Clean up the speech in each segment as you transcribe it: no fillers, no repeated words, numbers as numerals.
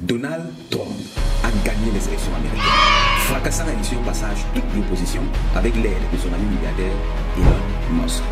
Donald Trump a gagné les élections américaines, fracassant ainsi au passage toute l'opposition avec l'aide de son ami milliardaire Elon Musk.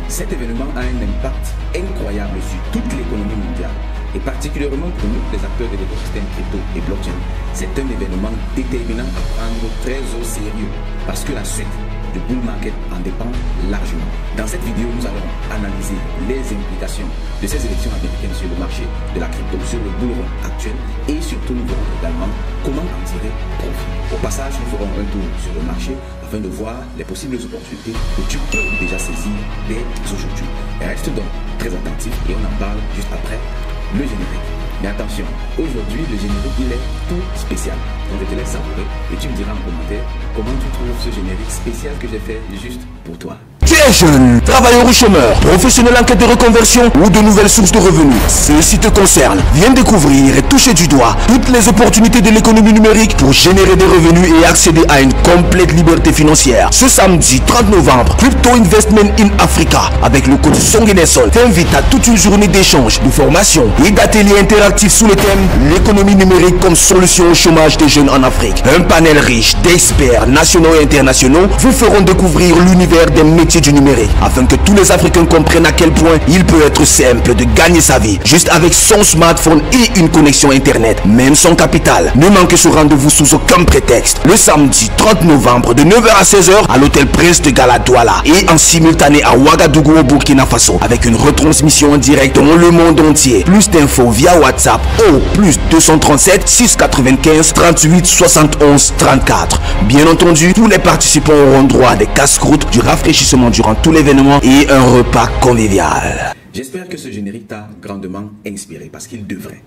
Cet événement a un impact incroyable sur toute l'économie mondiale et particulièrement pour nous, les acteurs de l'écosystème crypto et blockchain. C'est un événement déterminant à prendre très au sérieux parce que la suite du bull market en dépend largement. Dans cette vidéo, nous allons analyser les implications de ces élections américaines sur le marché de la crypto, sur le bull run actuel et surtout nous verrons également comment en tirer profit. Au passage, nous ferons un tour sur le marché afin de voir les possibles opportunités que tu peux déjà saisir dès aujourd'hui. Reste donc très attentif et on en parle juste après le générique. Mais attention, aujourd'hui le générique il est tout spécial. Donc je te laisse savourer et tu me diras en commentaire comment tu trouves ce générique spécial que j'ai fait juste pour toi. Tu es jeune, travailleur ou chômeur, professionnel en quête de reconversion ou de nouvelles sources de revenus. Ceci te concerne. Viens découvrir et toucher du doigt toutes les opportunités de l'économie numérique pour générer des revenus et accéder à une complète liberté financière. Ce samedi 30 novembre, Crypto Investment in Africa avec le coach Songi Nelson t'invite à toute une journée d'échanges, de formation et d'ateliers interactifs sous le thème l'économie numérique comme solution au chômage des jeunes en Afrique. Un panel riche d'experts nationaux et internationaux vous feront découvrir l'univers des métiers du numérique afin que tous les Africains comprennent à quel point il peut être simple de gagner sa vie juste avec son smartphone et une connexion internet, même sans capital. Ne manquez ce rendez-vous sous aucun prétexte le samedi 30 novembre de 9h à 16h à l'hôtel Prince de Gala Douala et en simultané à Ouagadougou au Burkina Faso avec une retransmission en direct dans le monde entier. Plus d'infos via WhatsApp au plus 237 695 38 71 34. Bien entendu, tous les participants auront droit à des casse-croûtes, du rafraîchissement durant tout l'événement et un repas convivial. J'espère que ce générique t'a grandement inspiré parce qu'il devrait.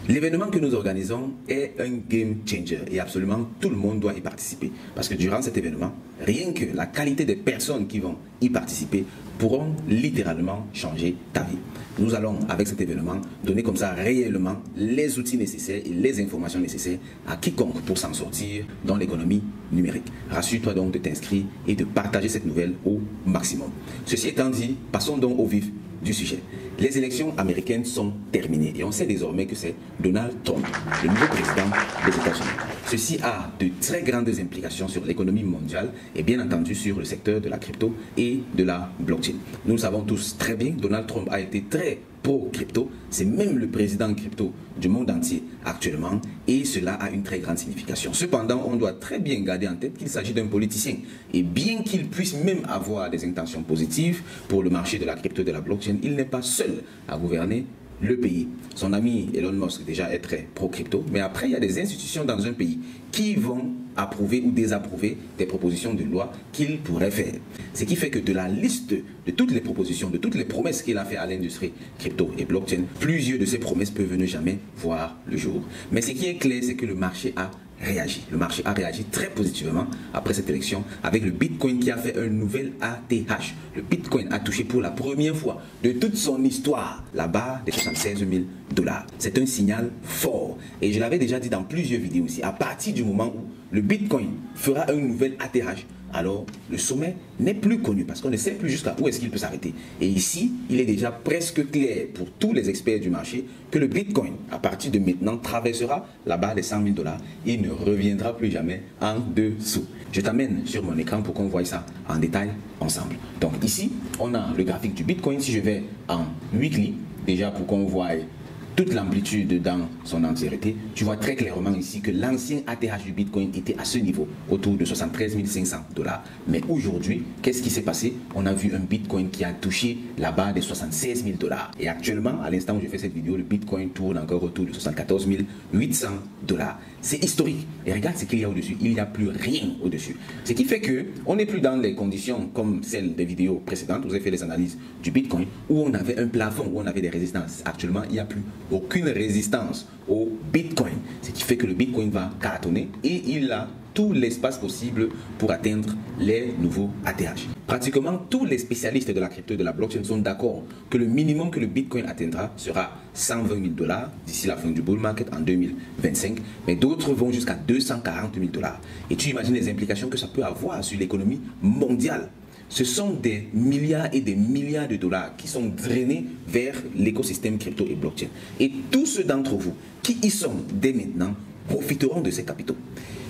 L'événement que nous organisons est un game changer et absolument tout le monde doit y participer. Parce que durant cet événement, rien que la qualité des personnes qui vont y participer pourront littéralement changer ta vie. Nous allons, avec cet événement, donner comme ça réellement les outils nécessaires et les informations nécessaires à quiconque pour s'en sortir dans l'économie numérique. Rassure-toi donc de t'inscrire et de partager cette nouvelle au maximum. Ceci étant dit, passons donc au vif du sujet. Les élections américaines sont terminées et on sait désormais que c'est Donald Trump, le nouveau président des États-Unis. Ceci a de très grandes implications sur l'économie mondiale et bien entendu sur le secteur de la crypto et de la blockchain. Nous le savons tous très bien, Donald Trump a été très pro-crypto, c'est même le président crypto du monde entier actuellement et cela a une très grande signification. Cependant, on doit très bien garder en tête qu'il s'agit d'un politicien et bien qu'il puisse même avoir des intentions positives pour le marché de la crypto et de la blockchain, il n'est pas seul à gouverner le pays. Son ami Elon Musk déjà est très pro-crypto, mais après il y a des institutions dans un pays qui vont approuver ou désapprouver des propositions de loi qu'il pourrait faire. Ce qui fait que de la liste de toutes les propositions, de toutes les promesses qu'il a fait à l'industrie crypto et blockchain, plusieurs de ces promesses peuvent ne jamais voir le jour. Mais ce qui est clair, c'est que le marché a réagi. Le marché a réagi très positivement après cette élection avec le Bitcoin qui a fait un nouvel ATH. Le Bitcoin a touché pour la première fois de toute son histoire la barre des 76 000 $. C'est un signal fort et je l'avais déjà dit dans plusieurs vidéos aussi. À partir du moment où le Bitcoin fera un nouvel ATH, alors le sommet n'est plus connu parce qu'on ne sait plus jusqu'à où est-ce qu'il peut s'arrêter. Et ici, il est déjà presque clair pour tous les experts du marché que le Bitcoin, à partir de maintenant, traversera la barre des 100 000 $ et ne reviendra plus jamais en dessous. Je t'amène sur mon écran pour qu'on voit ça en détail ensemble. Donc ici, on a le graphique du Bitcoin. Si je vais en weekly, déjà pour qu'on voit toute l'amplitude dans son entièreté, tu vois très clairement ici que l'ancien ATH du Bitcoin était à ce niveau, autour de 73 500 $. Mais aujourd'hui, qu'est-ce qui s'est passé? On a vu un Bitcoin qui a touché la barre des 76 000 $. Et actuellement, à l'instant où je fais cette vidéo, le Bitcoin tourne encore autour de 74 800 $. C'est historique. Et regarde ce qu'il y a au-dessus. Il n'y a plus rien au-dessus. Ce qui fait que on n'est plus dans les conditions comme celles des vidéos précédentes. Vous avez fait les analyses du Bitcoin où on avait un plafond, où on avait des résistances. Actuellement, il n'y a plus aucune résistance au Bitcoin. Ce qui fait que le Bitcoin va cartonner et il a tout l'espace possible pour atteindre les nouveaux ATH. Pratiquement tous les spécialistes de la crypto et de la blockchain sont d'accord que le minimum que le Bitcoin atteindra sera 120 000 $ d'ici la fin du bull market en 2025, mais d'autres vont jusqu'à 240 000 $. Et tu imagines les implications que ça peut avoir sur l'économie mondiale. ce sont des milliards et des milliards de dollars qui sont drainés vers l'écosystème crypto et blockchain. Et tous ceux d'entre vous qui y sont dès maintenant profiteront de ces capitaux.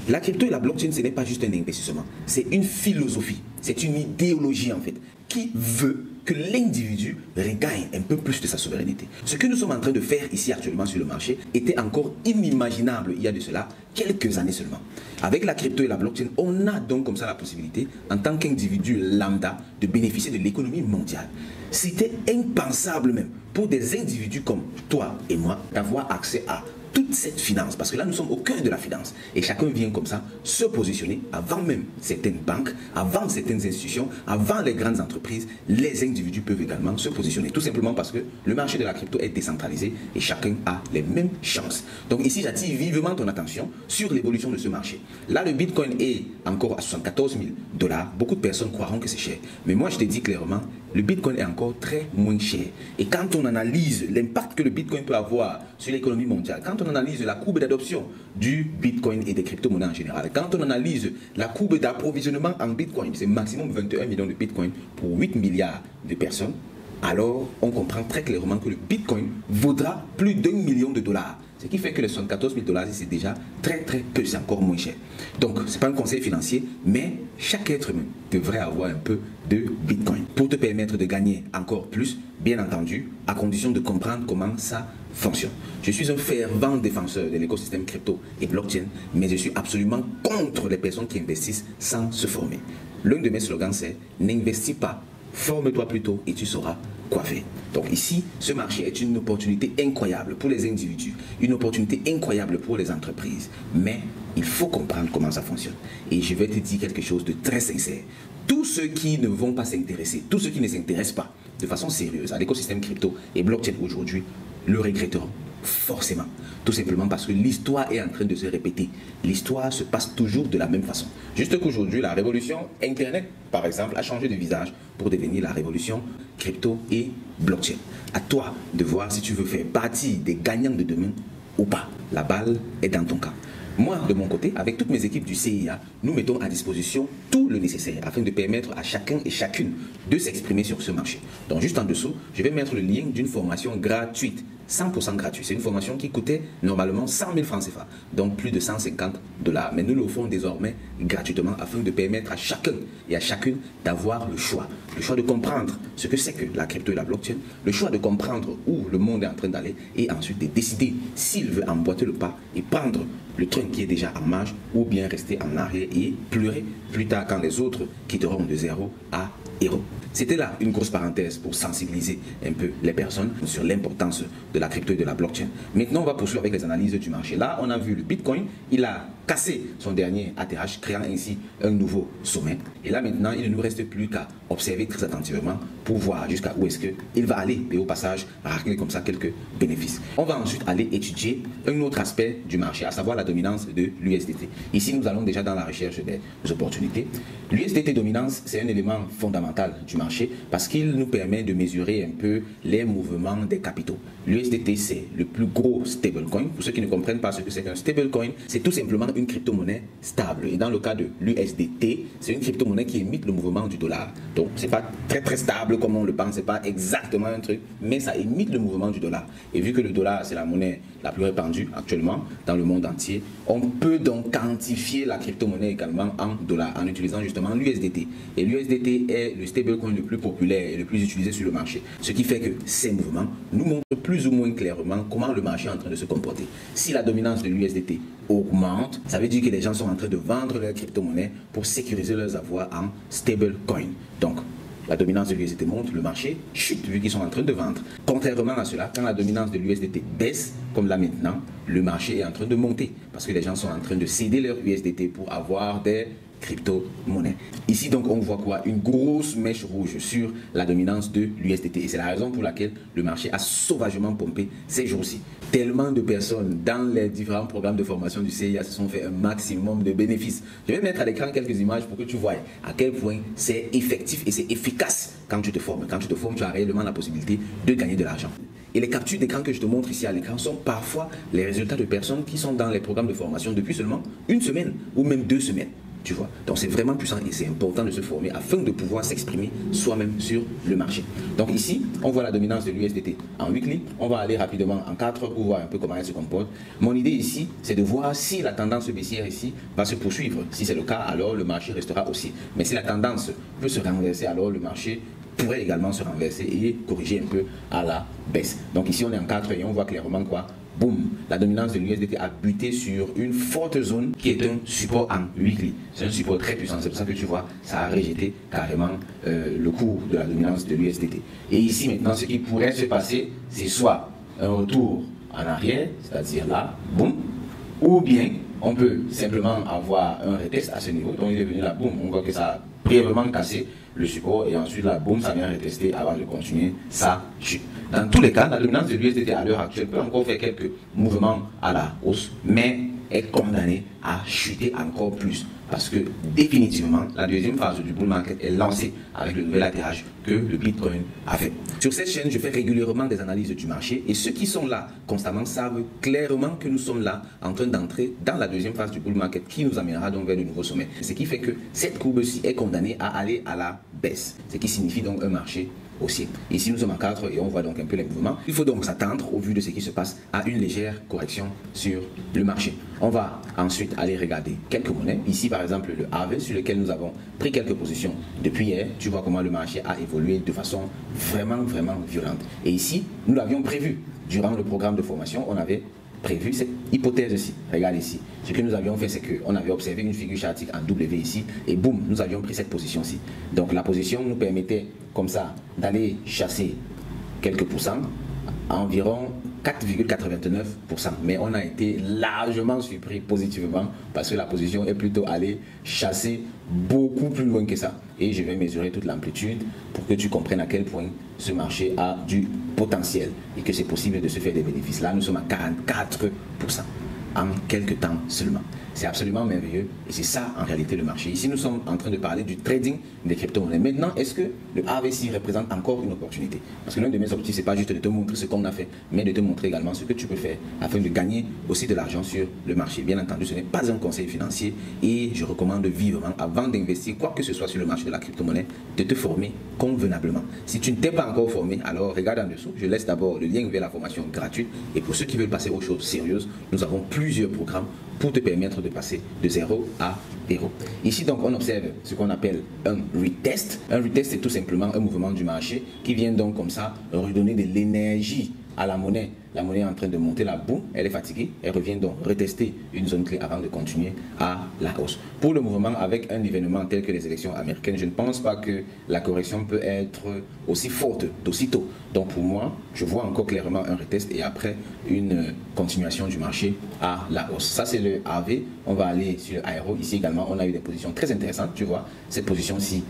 La crypto et la blockchain, ce n'est pas juste un investissement, c'est une philosophie, c'est une idéologie en fait, qui veut que l'individu regagne un peu plus de sa souveraineté. Ce que nous sommes en train de faire ici actuellement sur le marché était encore inimaginable il y a de cela quelques années seulement. Avec la crypto et la blockchain, on a donc comme ça la possibilité, en tant qu'individu lambda, de bénéficier de l'économie mondiale. C'était impensable même pour des individus comme toi et moi d'avoir accès à toute cette finance, parce que là nous sommes au cœur de la finance et chacun vient comme ça se positionner avant même certaines banques, avant certaines institutions, avant les grandes entreprises. Les individus peuvent également se positionner, tout simplement parce que le marché de la crypto est décentralisé et chacun a les mêmes chances. Donc ici j'attire vivement ton attention sur l'évolution de ce marché. Là le Bitcoin est encore à 74 000 $. Beaucoup de personnes croiront que c'est cher, mais moi je te dis clairement, le Bitcoin est encore très moins cher. Et quand on analyse l'impact que le Bitcoin peut avoir sur l'économie mondiale, quand on analyse la courbe d'adoption du Bitcoin et des crypto-monnaies en général, quand on analyse la courbe d'approvisionnement en Bitcoin, c'est maximum 21 millions de Bitcoin pour 8 milliards de personnes, alors on comprend très clairement que le Bitcoin vaudra plus d'1 million de dollars. Ce qui fait que les 74 000 $, c'est déjà très peu, c'est encore moins cher. Donc, ce n'est pas un conseil financier, mais chaque être humain devrait avoir un peu de Bitcoin pour te permettre de gagner encore plus, bien entendu, à condition de comprendre comment ça fonctionne. Je suis un fervent défenseur de l'écosystème crypto et blockchain, mais je suis absolument contre les personnes qui investissent sans se former. L'un de mes slogans, c'est « N'investis pas, forme-toi plutôt et tu sauras quoi faire ». Donc ici, ce marché est une opportunité incroyable pour les individus, une opportunité incroyable pour les entreprises. Mais il faut comprendre comment ça fonctionne. Et je vais te dire quelque chose de très sincère. Tous ceux qui ne vont pas s'intéresser, tous ceux qui ne s'intéressent pas de façon sérieuse à l'écosystème crypto et blockchain aujourd'hui, le regretteront forcément. Tout simplement parce que l'histoire est en train de se répéter. L'histoire se passe toujours de la même façon. Juste qu'aujourd'hui, la révolution Internet, par exemple, a changé de visage pour devenir la révolution crypto et blockchain. À toi de voir si tu veux faire partie des gagnants de demain ou pas. La balle est dans ton camp. Moi, de mon côté, avec toutes mes équipes du CIA, nous mettons à disposition tout le nécessaire afin de permettre à chacun et chacune de s'exprimer sur ce marché. Donc, juste en dessous, je vais mettre le lien d'une formation gratuite, 100% gratuite. C'est une formation qui coûtait normalement 100 000 francs CFA, donc plus de 150 $. Mais nous l'offrons désormais gratuitement afin de permettre à chacun et à chacune d'avoir le choix de comprendre ce que c'est que la crypto et la blockchain, le choix de comprendre où le monde est en train d'aller et ensuite de décider s'il veut emboîter le pas et prendre le train qui est déjà en marche ou bien rester en arrière et pleurer plus tard quand les autres quitteront de 0 à héros. C'était là une grosse parenthèse pour sensibiliser un peu les personnes sur l'importance de la crypto et de la blockchain. Maintenant, on va poursuivre avec les analyses du marché. Là, on a vu le Bitcoin, il a cassé son dernier ATH, créant ainsi un nouveau sommet. Et là, maintenant, il ne nous reste plus qu'à observer très attentivement pour voir jusqu'à où est-ce qu'il va aller et au passage, racler comme ça quelques bénéfices. On va ensuite aller étudier un autre aspect du marché, à savoir la dominance de l'USDT. Ici, nous allons déjà dans la recherche des opportunités. L'USDT dominance, c'est un élément fondamental du marché parce qu'il nous permet de mesurer un peu les mouvements des capitaux. L'USDT, c'est le plus gros stablecoin. Pour ceux qui ne comprennent pas ce que c'est qu'un stablecoin, c'est tout simplement une crypto-monnaie stable. Et dans le cas de l'USDT, c'est une crypto-monnaie qui imite le mouvement du dollar. Donc, c'est pas très stable comme on le pense, c'est pas exactement un truc, mais ça imite le mouvement du dollar. Et vu que le dollar, c'est la monnaie la plus répandue actuellement dans le monde entier, on peut donc quantifier la crypto-monnaie également en dollars en utilisant justement l'USDT. Et l'USDT est le stablecoin le plus populaire et le plus utilisé sur le marché. Ce qui fait que ces mouvements nous montrent plus ou moins clairement comment le marché est en train de se comporter. Si la dominance de l'USDT augmente, ça veut dire que les gens sont en train de vendre leurs crypto-monnaies pour sécuriser leurs avoirs en stablecoin. Donc, la dominance de l'USDT monte, le marché chute vu qu'ils sont en train de vendre. Contrairement à cela, quand la dominance de l'USDT baisse, comme là maintenant, le marché est en train de monter parce que les gens sont en train de céder leur USDT pour avoir des crypto-monnaies. Ici donc on voit quoi? Une grosse mèche rouge sur la dominance de l'USDT et c'est la raison pour laquelle le marché a sauvagement pompé ces jours-ci. Tellement de personnes dans les différents programmes de formation du CIA se sont fait un maximum de bénéfices. Je vais mettre à l'écran quelques images pour que tu vois à quel point c'est effectif et c'est efficace quand tu te formes. Quand tu te formes, tu as réellement la possibilité de gagner de l'argent. Et les captures d'écran que je te montre ici à l'écran sont parfois les résultats de personnes qui sont dans les programmes de formation depuis seulement une semaine ou même 2 semaines. tu vois. Donc c'est vraiment puissant et c'est important de se former afin de pouvoir s'exprimer soi-même sur le marché. Donc ici, on voit la dominance de l'USDT en weekly. On va aller rapidement en 4 heures pour voir un peu comment elle se comporte. Mon idée ici, c'est de voir si la tendance baissière ici va se poursuivre. Si c'est le cas, alors le marché restera haussier. Mais si la tendance peut se renverser, alors le marché pourrait également se renverser et corriger un peu à la baisse. Donc ici, on est en 4 et on voit clairement quoi? Boum, la dominance de l'USDT a buté sur une forte zone qui est un support en weekly. C'est un support très puissant, c'est pour ça que tu vois, ça a rejeté carrément le cours de la dominance de l'USDT. Et ici maintenant, ce qui pourrait se passer, c'est soit un retour en arrière, c'est-à-dire là, boum, ou bien on peut simplement avoir un retest à ce niveau. Donc il est venu là, boum, on voit que ça a brièvement cassé le support et ensuite là, boum, ça vient retester avant de continuer sa chute. Dans tous les cas, la dominance de l'USDT à l'heure actuelle peut encore faire quelques mouvements à la hausse, mais est condamnée à chuter encore plus. Parce que définitivement, la deuxième phase du bull market est lancée avec le nouvel atterrage que le Bitcoin a fait. Sur cette chaîne, je fais régulièrement des analyses du marché et ceux qui sont là constamment savent clairement que nous sommes là en train d'entrer dans la deuxième phase du bull market qui nous amènera donc vers de nouveaux sommets. Ce qui fait que cette courbe-ci est condamnée à aller à la baisse, ce qui signifie donc un marché haussier. Ici, nous sommes en 4 et on voit donc un peu les mouvements. Il faut donc s'attendre, au vu de ce qui se passe, à une légère correction sur le marché. On va ensuite aller regarder quelques monnaies. Ici, par exemple, le AV sur lequel nous avons pris quelques positions depuis hier. Tu vois comment le marché a évolué de façon vraiment violente. Et ici, nous l'avions prévu. Durant le programme de formation, on avait prévu cette hypothèse-ci. Regarde ici. Ce que nous avions fait, c'est qu'on avait observé une figure chartique en W ici et boum, nous avions pris cette position-ci. Donc la position nous permettait comme ça d'aller chasser quelques pourcents, environ 4,89%. Mais on a été largement surpris positivement parce que la position est plutôt allée chasser beaucoup plus loin que ça. Et je vais mesurer toute l'amplitude pour que tu comprennes à quel point ce marché a du potentiel et que c'est possible de se faire des bénéfices. Là, nous sommes à 44% en quelques temps seulement. C'est absolument merveilleux et c'est ça en réalité le marché. Ici, nous sommes en train de parler du trading des crypto-monnaies. Maintenant, est-ce que le AVC représente encore une opportunité? Parce que l'un de mes objectifs, c'est pas juste de te montrer ce qu'on a fait, mais de te montrer également ce que tu peux faire afin de gagner aussi de l'argent sur le marché. Bien entendu, ce n'est pas un conseil financier et je recommande vivement, avant d'investir quoi que ce soit sur le marché de la crypto-monnaie, de te former convenablement. Si tu ne t'es pas encore formé, alors regarde en dessous. Je laisse d'abord le lien vers la formation gratuite et pour ceux qui veulent passer aux choses sérieuses, nous avons plusieurs programmes pour te permettre de passer de 0 à héros. Ici donc on observe ce qu'on appelle un retest. Un retest c'est tout simplement un mouvement du marché qui vient donc comme ça redonner de l'énergie à la monnaie. La monnaie est en train de monter là, boum, elle est fatiguée, elle revient donc retester une zone clé avant de continuer à la hausse. Pour le mouvement, avec un événement tel que les élections américaines, je ne pense pas que la correction peut être aussi forte d'aussitôt. Donc pour moi, je vois encore clairement un retest et après une continuation du marché à la hausse. Ça c'est le AV. On va aller sur le Aero. Ici également, on a eu des positions très intéressantes, tu vois. Cette position-ci,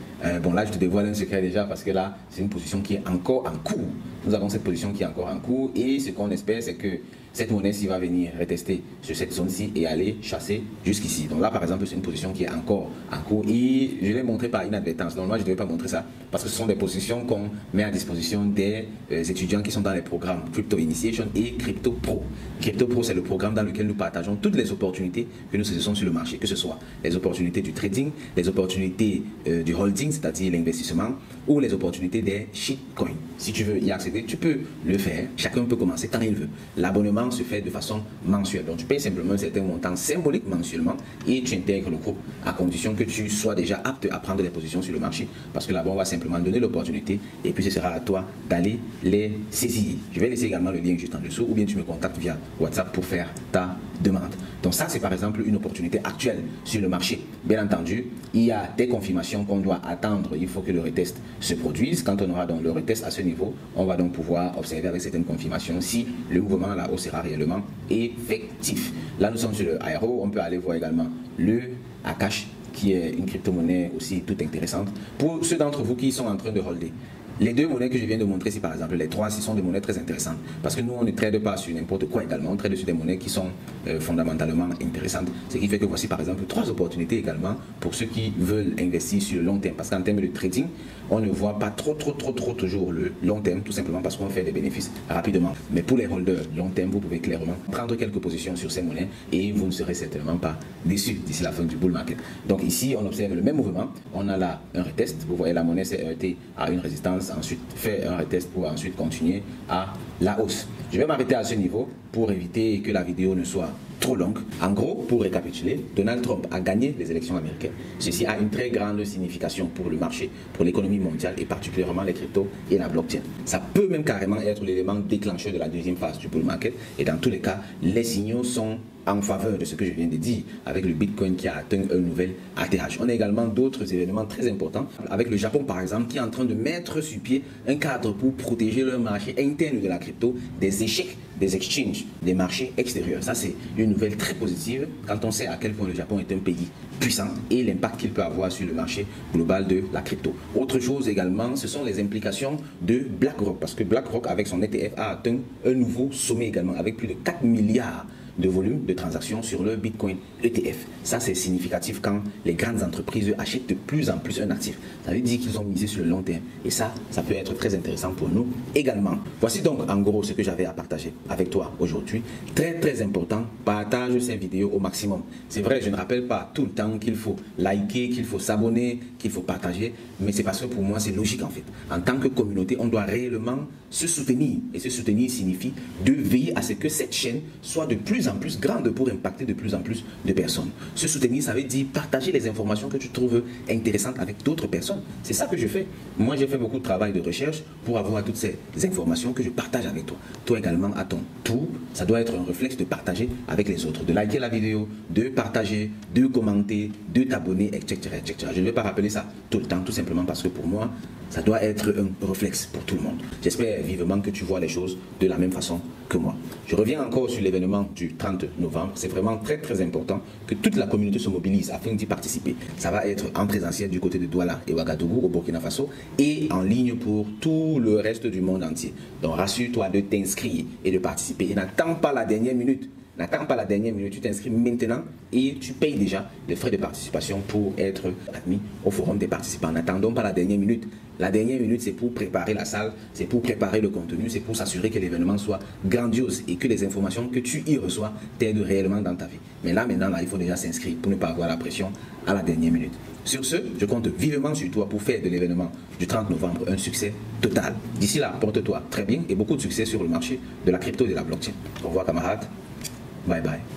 bon là je te dévoile un secret déjà parce que là, c'est une position qui est encore en cours. Nous avons cette position qui est encore en cours et ce qu'on espère, c'est que cette monnaie-ci va venir retester sur cette zone-ci et aller chasser jusqu'ici. Donc là, par exemple, c'est une position qui est encore en cours et je l'ai montré par inadvertance. Donc moi, je ne devais pas montrer ça parce que ce sont des positions qu'on met à disposition des étudiants qui sont dans les programmes Crypto Initiation et Crypto Pro. Crypto Pro, c'est le programme dans lequel nous partageons toutes les opportunités que nous saisissons sur le marché, que ce soit les opportunités du trading, les opportunités du holding, c'est-à-dire l'investissement, ou les opportunités des shitcoins. Si tu veux y accéder, tu peux le faire. Chacun peut commencer quand il veut. L'abonnement se fait de façon mensuelle. Donc tu payes simplement un certain montant symbolique mensuellement et tu intègres le groupe à condition que tu sois déjà apte à prendre des positions sur le marché. Parce que là-bas, on va simplement donner l'opportunité et puis ce sera à toi d'aller les saisir. Je vais laisser également le lien juste en dessous ou bien tu me contactes via WhatsApp pour faire ta demande. Donc ça, c'est par exemple une opportunité actuelle sur le marché. Bien entendu, il y a des confirmations qu'on doit attendre. Il faut que le retest se produise. Quand on aura donc le retest à ce niveau, on va donc pouvoir observer avec certaines confirmations si le mouvement là-haut sera réellement effectif. Là, nous sommes sur le Aero. On peut aller voir également le Akash, qui est une crypto-monnaie aussi toute intéressante. Pour ceux d'entre vous qui sont en train de holder, Les deux monnaies que je viens de montrer ici, par exemple, les trois, ce sont des monnaies très intéressantes. Parce que nous, on ne trade pas sur n'importe quoi également. On trade sur des monnaies qui sont fondamentalement intéressantes. Ce qui fait que voici, par exemple, trois opportunités également pour ceux qui veulent investir sur le long terme. Parce qu'en termes de trading, on ne voit pas trop toujours le long terme, tout simplement parce qu'on fait des bénéfices rapidement. Mais pour les holders long terme, vous pouvez clairement prendre quelques positions sur ces monnaies et vous ne serez certainement pas déçus d'ici la fin du bull market. Donc ici, on observe le même mouvement. On a là un retest. Vous voyez, la monnaie s'est heurtée à une résistance, ensuite fait un retest pour ensuite continuer à la hausse. Je vais m'arrêter à ce niveau pour éviter que la vidéo ne soit trop longue. En gros, pour récapituler, Donald Trump a gagné les élections américaines. Ceci a une très grande signification pour le marché, pour l'économie mondiale et particulièrement les cryptos et la blockchain. Ça peut même carrément être l'élément déclencheur de la deuxième phase du bull market. Et dans tous les cas, les signaux sont en faveur de ce que je viens de dire, avec le Bitcoin qui a atteint un nouvel ATH. On a également d'autres événements très importants, avec le Japon par exemple, qui est en train de mettre sur pied un cadre pour protéger leur marché interne de la crypto des échecs des exchanges, des marchés extérieurs. Ça, c'est une nouvelle très positive quand on sait à quel point le Japon est un pays puissant et l'impact qu'il peut avoir sur le marché global de la crypto. Autre chose également, ce sont les implications de BlackRock, parce que BlackRock, avec son ETF, a atteint un nouveau sommet également, avec plus de 4 milliards de volume de transactions sur le Bitcoin ETF. Ça, c'est significatif quand les grandes entreprises achètent de plus en plus un actif. Ça veut dire qu'ils ont misé sur le long terme. Et ça peut être très intéressant pour nous également. Voici donc en gros ce que j'avais à partager avec toi aujourd'hui. Très important, partage ces vidéos au maximum. C'est vrai, je ne rappelle pas tout le temps qu'il faut liker, qu'il faut s'abonner, qu'il faut partager, mais c'est parce que pour moi, c'est logique en fait. En tant que communauté, on doit réellement se soutenir. Et se soutenir signifie de veiller à ce que cette chaîne soit de plus en plus grande pour impacter de plus en plus de personnes. Se soutenir, ça veut dire partager les informations que tu trouves intéressantes avec d'autres personnes. C'est ça que je fais. Moi, j'ai fait beaucoup de travail de recherche pour avoir toutes ces informations que je partage avec toi. Toi également, à ton tour, ça doit être un réflexe de partager avec les autres, de liker la vidéo, de partager, de commenter, de t'abonner, etc., etc. Je ne vais pas rappeler ça tout le temps, tout simplement parce que pour moi, ça doit être un réflexe pour tout le monde. J'espère vivement que tu vois les choses de la même façon que moi. Je reviens encore sur l'événement du 30 novembre. C'est vraiment très important que toute la communauté se mobilise afin d'y participer. Ça va être en présentiel du côté de Douala et Ouagadougou au Burkina Faso et en ligne pour tout le reste du monde entier. Donc rassure-toi de t'inscrire et de participer. Et n'attends pas la dernière minute. N'attends pas la dernière minute, tu t'inscris maintenant et tu payes déjà les frais de participation pour être admis au forum des participants. N'attendons pas la dernière minute. La dernière minute, c'est pour préparer la salle, c'est pour préparer le contenu, c'est pour s'assurer que l'événement soit grandiose et que les informations que tu y reçois t'aident réellement dans ta vie. Mais là, maintenant, il faut déjà s'inscrire pour ne pas avoir la pression à la dernière minute. Sur ce, je compte vivement sur toi pour faire de l'événement du 30 novembre un succès total. D'ici là, porte-toi très bien et beaucoup de succès sur le marché de la crypto et de la blockchain. Au revoir camarades. Bye bye.